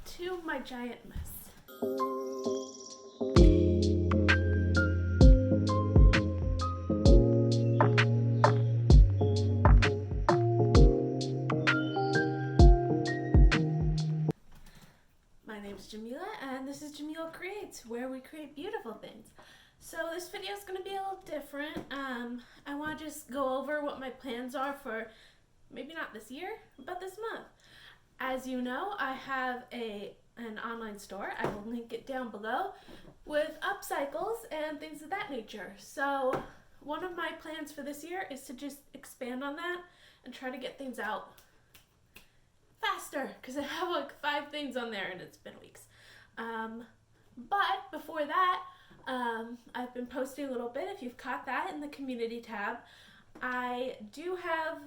to my giant mess. My name's Jamila, and this is Jamila Creates, where we create beautiful things. So this video is going to be a little different. I want to just go over what my plans are for maybe not this year, but this month. As you know, I have an online store. I will link it down below with upcycles and things of that nature. So one of my plans for this year is to just expand on that and try to get things out faster, because I have like 5 things on there and it's been weeks. But before that, I've been posting a little bit. If you've caught that in the community tab, I do have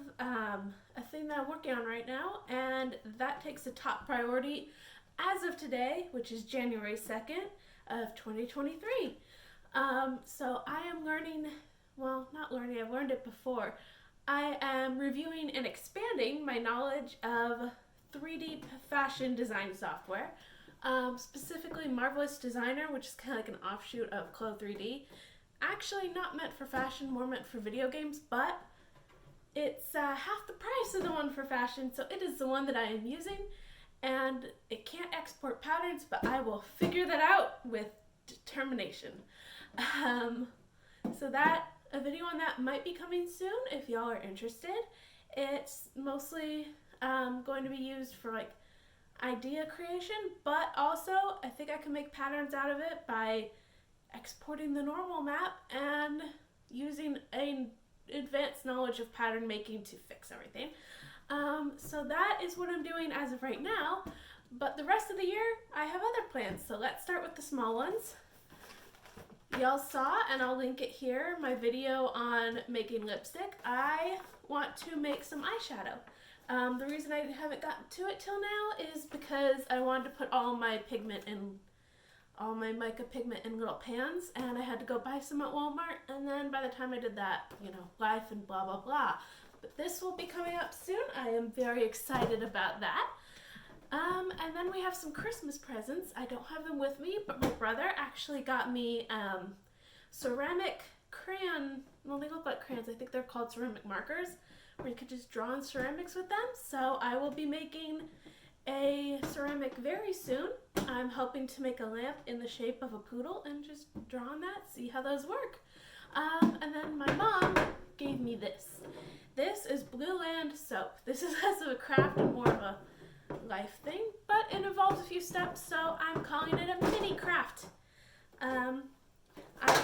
a thing that I'm working on right now, and that takes a top priority as of today, which is January 2nd of 2023. So I am learning, well, not learning, I've learned it before. I am reviewing and expanding my knowledge of 3D fashion design software, specifically Marvelous Designer, which is kind of like an offshoot of Clo 3D. Actually not meant for fashion, more meant for video games, but it's half the price of the one for fashion, so it is the one that I am using, and it can't export patterns, but I will figure that out with determination. So a video on that might be coming soon if y'all are interested. It's mostly going to be used for like idea creation, but also I think I can make patterns out of it by exporting the normal map and using an advanced knowledge of pattern making to fix everything. So that is what I'm doing as of right now, but the rest of the year I have other plans. So let's start with the small ones. Y'all saw, and I'll link it here, my video on making lipstick. I want to make some eyeshadow. The reason I haven't gotten to it till now is because I wanted to put all my mica pigment in little pans, and I had to go buy some at Walmart, and then by the time I did that, life and blah blah blah. But this will be coming up soon. I am very excited about that. And then we have some Christmas presents. I don't have them with me, but my brother actually got me ceramic crayon, well, they look like crayons, I think they're called ceramic markers, where you could just draw on ceramics with them. So I will be making a ceramic very soon. I'm hoping to make a lamp in the shape of a poodle and just draw on that, see how those work. And then my mom gave me this. This is Blue Land soap. This is less of a craft and more of a life thing, but it involves a few steps, so I'm calling it a mini craft. I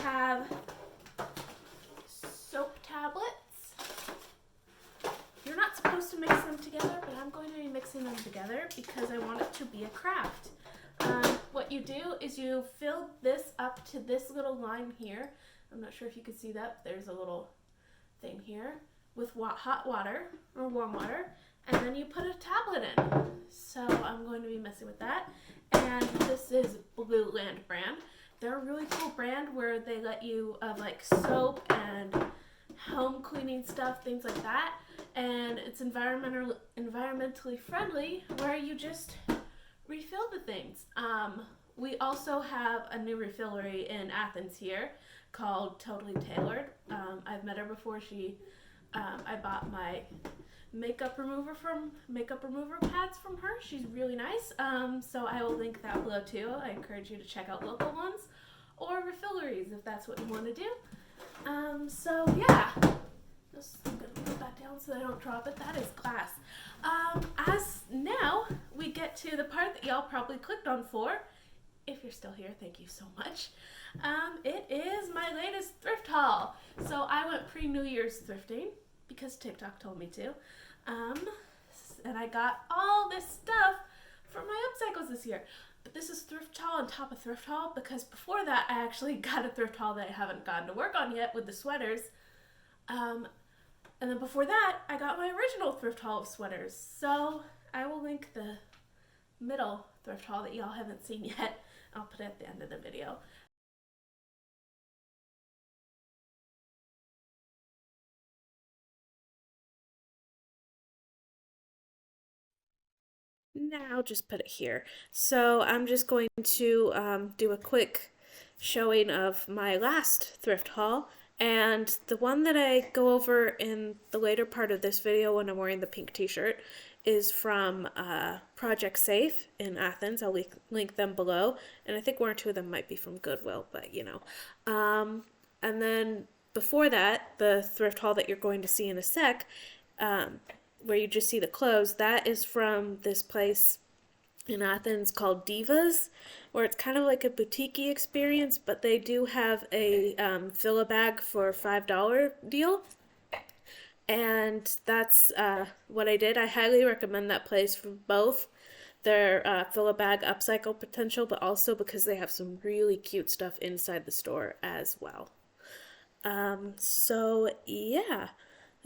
have soap tablets. You're not supposed to mix them together, but I'm going to be mixing them together because I want it to be a craft. What you do is you fill this up to this little line here. I'm not sure if you can see that, but there's a little thing here with hot water or warm water, and then you put a tablet in. So I'm going to be messing with that. And this is Blue Land brand. They're a really cool brand where they let you like soap and home cleaning stuff, things like that. And it's environmentally friendly, where you just refill the things. We also have a new refillery in Athens here called Totally Tailored. I've met her before. I bought my makeup remover pads from her. She's really nice. So I will link that below too. I encourage you to check out local ones or refilleries if that's what you want to do. So yeah, just I'm gonna put that down so I don't drop it. That is glass. As now we get to the part that y'all probably clicked on for. If you're still here, thank you so much. It is my latest thrift haul. So I went pre-New Year's thrifting because TikTok told me to. And I got all this stuff for my upcycles this year. But this is thrift haul on top of thrift haul, because before that I actually got a thrift haul that I haven't gotten to work on yet with the sweaters. And then before that I got my original thrift haul of sweaters. So I will link the middle thrift haul that y'all haven't seen yet. I'll put it at the end of the video. I'll just put it here. So I'm just going to do a quick showing of my last thrift haul. And the one that I go over in the later part of this video when I'm wearing the pink t-shirt is from Project Safe in Athens. I'll link them below. And I think one or two of them might be from Goodwill, but you know. And then before that, the thrift haul that you're going to see in a sec, where you just see the clothes, that is from this place in Athens called Divas, where it's kind of like a boutique experience, but they do have a fill a bag for $5 deal. And that's what I did. I highly recommend that place for both their fill a bag upcycle potential, but also because they have some really cute stuff inside the store as well. So yeah,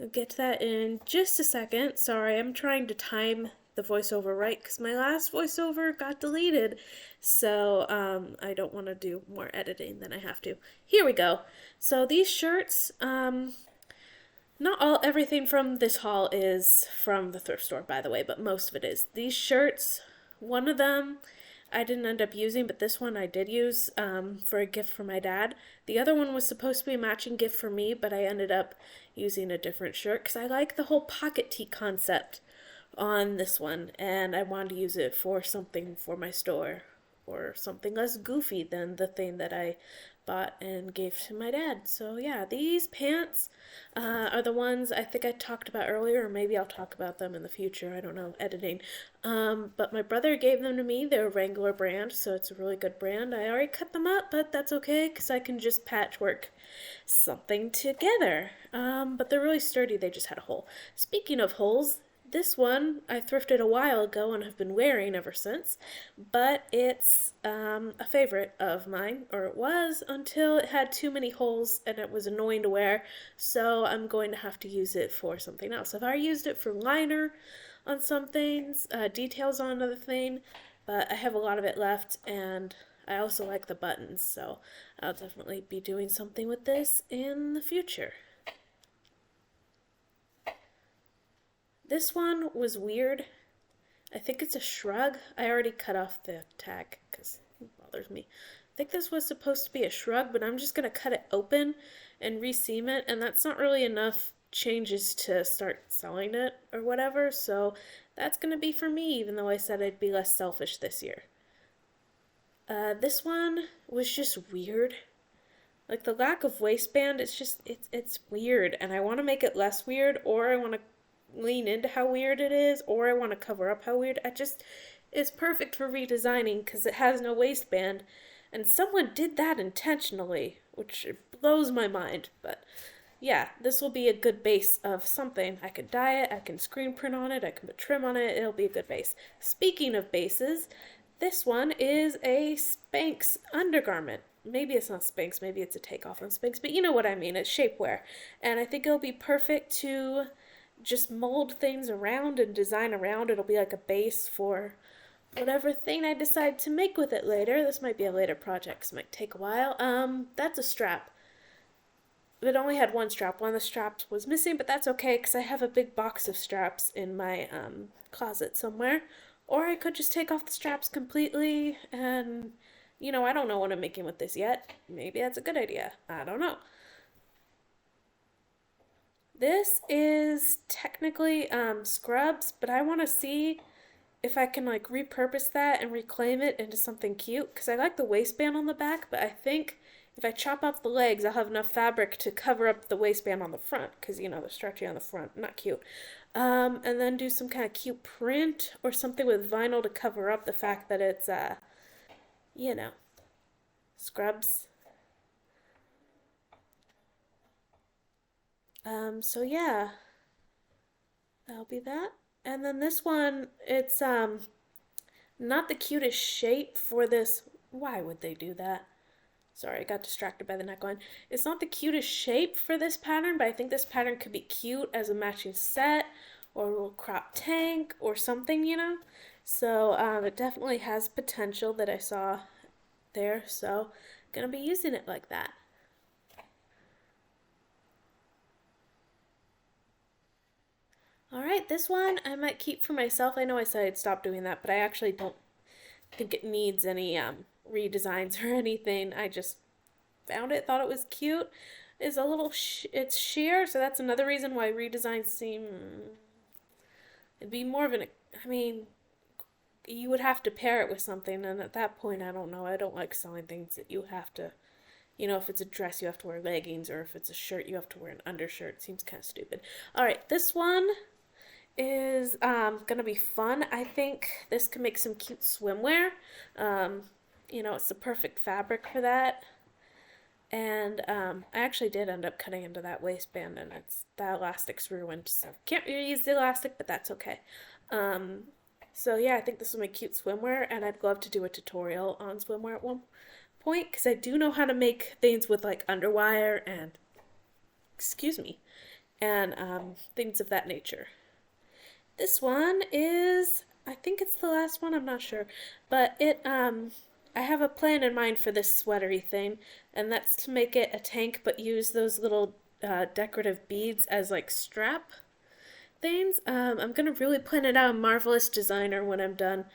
I'll get to that in just a second. Sorry, I'm trying to time the voiceover right because my last voiceover got deleted, so I don't want to do more editing than I have to. Here we go. So these shirts, not everything from this haul is from the thrift store, by the way, but most of it is. These shirts, one of them I didn't end up using, but this one I did use for a gift for my dad. The other one was supposed to be a matching gift for me, but I ended up using a different shirt because I like the whole pocket tee concept on this one, and I wanted to use it for something for my store or something less goofy than the thing that I bought and gave to my dad. So yeah, these pants are the ones I think I talked about earlier, or maybe I'll talk about them in the future. I don't know, editing. But my brother gave them to me. They're a Wrangler brand, so it's a really good brand. I already cut them up, but that's okay because I can just patchwork something together. But they're really sturdy. They just had a hole. Speaking of holes, this one I thrifted a while ago and have been wearing ever since, but it's a favorite of mine, or it was until it had too many holes and it was annoying to wear, so I'm going to have to use it for something else. I've already used it for liner on some things, details on another thing, but I have a lot of it left, and I also like the buttons, so I'll definitely be doing something with this in the future. This one was weird. I think it's a shrug. I already cut off the tag because it bothers me. I think this was supposed to be a shrug, but I'm just going to cut it open and reseam it, and that's not really enough changes to start selling it or whatever, so that's going to be for me, even though I said I'd be less selfish this year. This one was just weird. Like, the lack of waistband, it's weird, and I want to make it less weird, or I want to lean into how weird it is, or I want to cover up how weird. It's perfect for redesigning because it has no waistband, and someone did that intentionally, which blows my mind. But yeah, this will be a good base of something. I could dye it, I can screen print on it, I can put trim on it, it'll be a good base. Speaking of bases, this one is a Spanx undergarment. Maybe it's not Spanx, maybe it's a takeoff on Spanx, but you know what I mean, it's shapewear. And I think it'll be perfect to just mold things around and design around. It'll be like a base for whatever thing I decide to make with it later. This might be a later project because it might take a while. That's a strap. It only had one strap. One of the straps was missing, but that's okay because I have a big box of straps in my closet somewhere. Or I could just take off the straps completely and, you know, I don't know what I'm making with this yet. Maybe that's a good idea. I don't know. This is technically scrubs, but I want to see if I can like repurpose that and reclaim it into something cute, because I like the waistband on the back, but I think if I chop off the legs, I'll have enough fabric to cover up the waistband on the front, because, you know, they're stretchy on the front. Not cute. And then do some kind of cute print or something with vinyl to cover up the fact that it's, you know, scrubs. So yeah, that'll be that. And then this one, it's not the cutest shape for this. Why would they do that? Sorry, I got distracted by the neckline. It's not the cutest shape for this pattern, but I think this pattern could be cute as a matching set or a little crop tank or something, you know? So it definitely has potential that I saw there, so I'm gonna be using it like that. All right, this one I might keep for myself. I know I said I'd stop doing that, but I actually don't think it needs any redesigns or anything. I just found it, thought it was cute. It's a little, it's sheer, so that's another reason why redesigns seem, it'd be more of an, I mean, you would have to pair it with something, and at that point, I don't know. I don't like selling things that you have to, if it's a dress, you have to wear leggings, or if it's a shirt, you have to wear an undershirt. It seems kind of stupid. All right, this one is gonna be fun. I think this can make some cute swimwear. It's the perfect fabric for that. And I actually did end up cutting into that waistband, and the elastic's ruined, so can't reuse the elastic, but that's okay. So yeah, I think this will make cute swimwear, and I'd love to do a tutorial on swimwear at one point, because I do know how to make things with like underwire and, and things of that nature. This one is, I think it's the last one, I'm not sure, but I have a plan in mind for this sweatery thing, and that's to make it a tank but use those little decorative beads as like strap things. I'm gonna really plan it out in Marvelous Designer when I'm done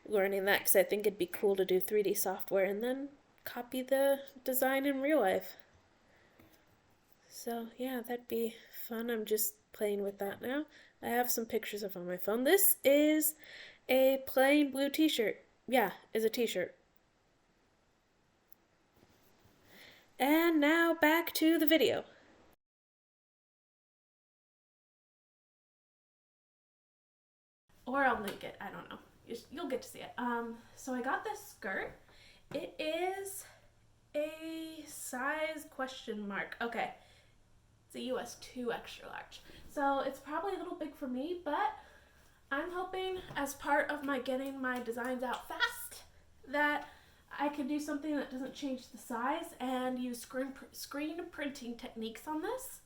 learning that, because I think it'd be cool to do 3D software and then copy the design in real life. So yeah, that'd be fun. I'm just playing with that now. I have some pictures of on my phone. This is a plain blue t-shirt. Yeah, is a t-shirt. And now back to the video. Or I'll link it, I don't know. You'll get to see it. So I got this skirt. It is a size question mark. Okay, it's a US 2 extra large. So it's probably a little big for me, but I'm hoping as part of my getting my designs out fast that I can do something that doesn't change the size and use screen printing techniques on this,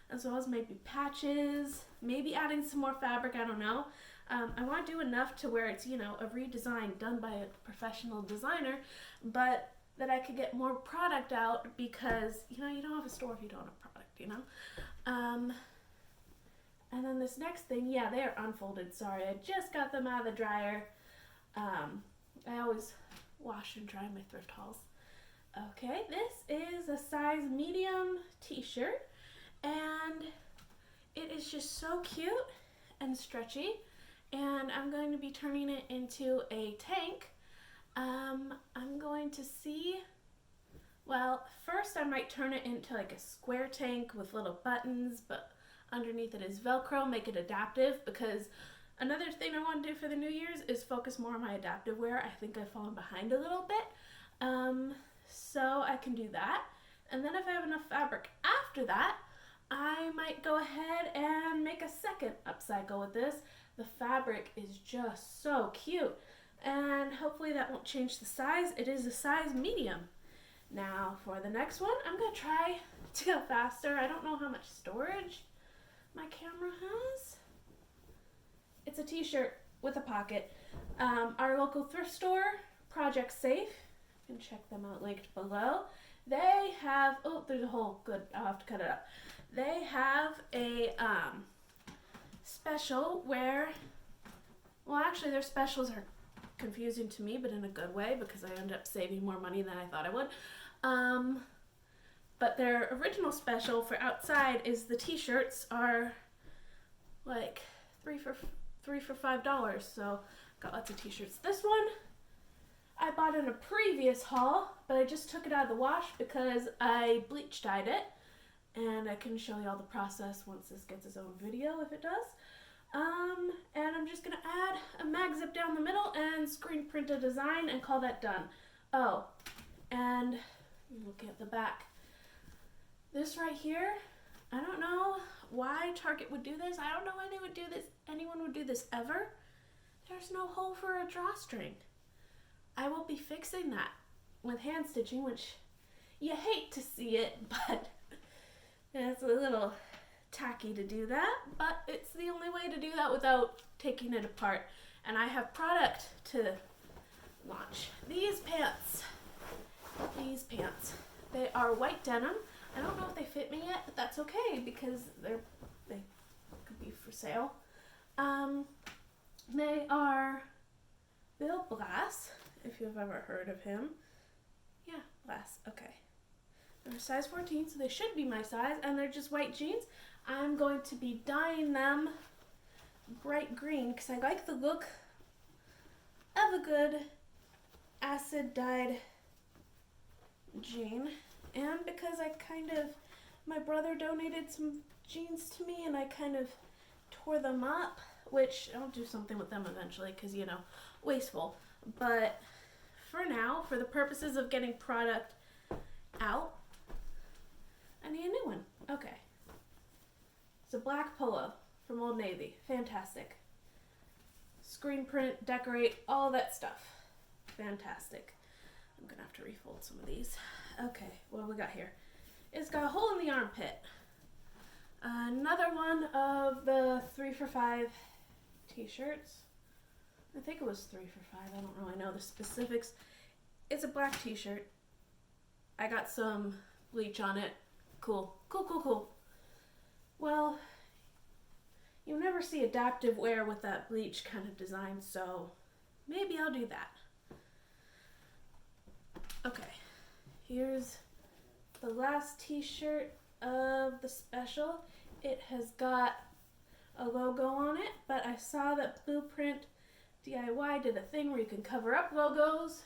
as well as maybe patches, maybe adding some more fabric, I don't know. I want to do enough to where it's, a redesign done by a professional designer, but that I could get more product out, because, you don't have a store if you don't have product, And then this next thing, yeah, they are unfolded. Sorry, I just got them out of the dryer. I always wash and dry my Thrift Hauls. Okay, this is a size medium t-shirt, and it is just so cute and stretchy, and I'm going to be turning it into a tank. I'm going to see, well, first I might turn it into like a square tank with little buttons, but underneath it is Velcro, make it adaptive, because another thing I want to do for the New Year's is focus more on my adaptive wear. I think I've fallen behind a little bit. So I can do that. And then if I have enough fabric after that, I might go ahead and make a second upcycle with this. The fabric is just so cute. And hopefully that won't change the size. It is a size medium. Now for the next one, I'm going to try to go faster. I don't know how much storage my camera has. It's a t-shirt with a pocket. Our local thrift store, Project Safe, you can check them out linked below. They have, oh, there's a hole, good, I'll have to cut it up. They have a special where, well, actually their specials are confusing to me, but in a good way, because I end up saving more money than I thought I would. But their original special for outside is the t-shirts are like three for $5, so got lots of t-shirts. This one I bought in a previous haul, but I just took it out of the wash because I bleach dyed it, and I can show you all the process once this gets its own video if it does. And I'm just gonna add a mag zip down the middle and screen print a design and call that done. Oh, and look at the back. This right here, I don't know why Target would do this. I don't know why they would do this. Anyone would do this ever. There's no hole for a drawstring. I will be fixing that with hand stitching, which you hate to see it, but it's a little tacky to do that, but it's the only way to do that without taking it apart. And I have product to launch. These pants, they are white denim. I don't know if they fit me yet, but that's okay because they could be for sale. They are Bill Blass, if you've ever heard of him. Yeah, Blass, okay. They're size 14, so they should be my size, and they're just white jeans. I'm going to be dyeing them bright green because I like the look of a good acid dyed jean, and because my brother donated some jeans to me and I kind of tore them up, which I'll do something with them eventually because, you know, wasteful. But for now, for the purposes of getting product out, I need a new one. Okay. It's a black polo from Old Navy. Fantastic. Screen print, decorate, all that stuff. Fantastic. I'm gonna have to refold some of these. Okay, what do we got here? It's got a hole in the armpit. Another one of the 3 for $5 t-shirts. I think it was 3 for $5. I don't really know the specifics. It's a black t-shirt. I got some bleach on it. Cool. Cool. Well, you never see adaptive wear with that bleach kind of design, so maybe I'll do that. Okay, here's the last t-shirt of the special. It has got a logo on it, but I saw that Blueprint DIY did a thing where you can cover up logos,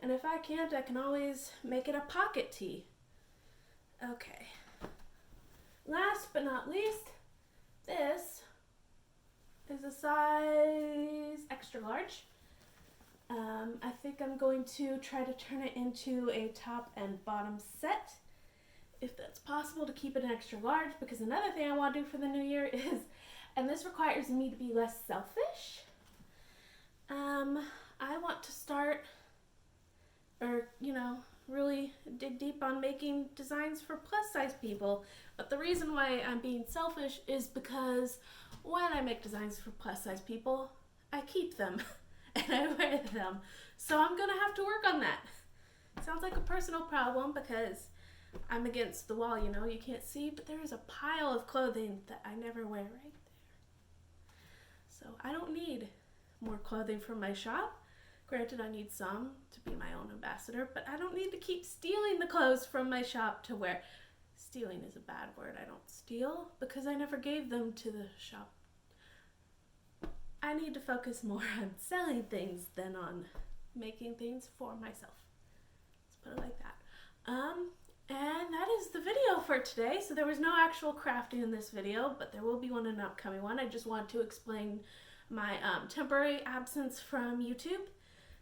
and if I can't, I can always make it a pocket tee. Okay. Last but not least, this is a size extra large. I think I'm going to try to turn it into a top and bottom set, if that's possible, to keep it an extra large, because another thing I want to do for the new year is, and this requires me to be less selfish, I want to start, or, you know, really dig deep on making designs for plus size people. But the reason why I'm being selfish is because when I make designs for plus size people, I keep them and I wear them. So I'm gonna have to work on that. Sounds like a personal problem because I'm against the wall, you know, you can't see, but there is a pile of clothing that I never wear right there. So I don't need more clothing from my shop. Granted, I need some to be my own ambassador, but I don't need to keep stealing the clothes from my shop to wear. Stealing is a bad word. I don't steal because I never gave them to the shop. I need to focus more on selling things than on making things for myself. Let's put it like that. And that is the video for today. So there was no actual crafting in this video, but there will be one in an upcoming one. I just want to explain my temporary absence from YouTube.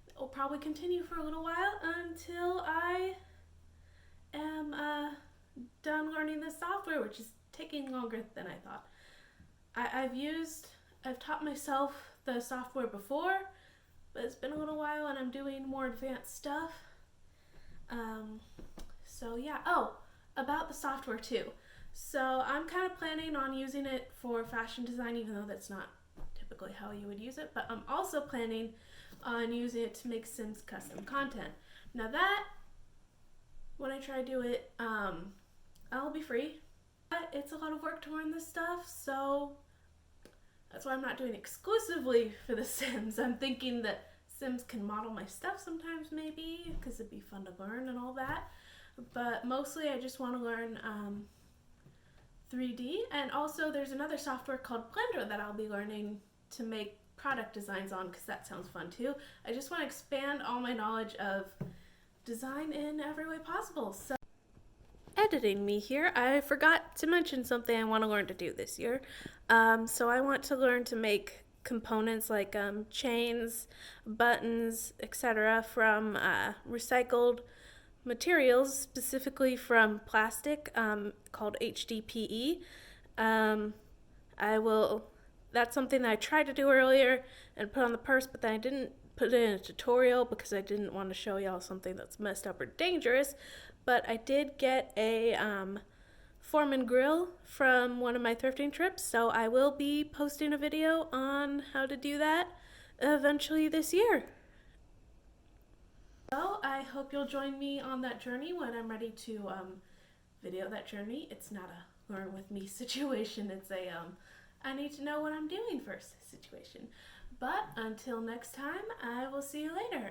It will probably continue for a little while until I am done learning this software, which is taking longer than I thought. I've taught myself the software before, but it's been a little while and I'm doing more advanced stuff. So yeah, about the software too. So I'm kind of planning on using it for fashion design, even though that's not typically how you would use it, but I'm also planning on using it to make Sims custom content. Now that, when I try to do it, I'll be free. But it's a lot of work to learn this stuff, so that's why I'm not doing it exclusively for the Sims. I'm thinking that Sims can model my stuff sometimes maybe, because it'd be fun to learn and all that. But mostly I just want to learn 3D, and also there's another software called Blender that I'll be learning to make product designs on, because that sounds fun too. I just want to expand all my knowledge of design in every way possible. So editing me here, I forgot to mention something I want to learn to do this year. So I want to learn to make components like chains, buttons, etc. from recycled materials, specifically from plastic, called HDPE. That's something that I tried to do earlier and put on the purse, but then I didn't put it in a tutorial because I didn't want to show y'all something that's messed up or dangerous. But I did get a Foreman grill from one of my thrifting trips, so I will be posting a video on how to do that eventually this year. So I hope you'll join me on that journey when I'm ready to video that journey. It's not a learn with me situation. It's a I need to know what I'm doing for a situation. But until next time, I will see you later.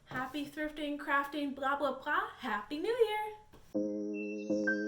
Happy thrifting, crafting, blah, blah, blah. Happy New Year!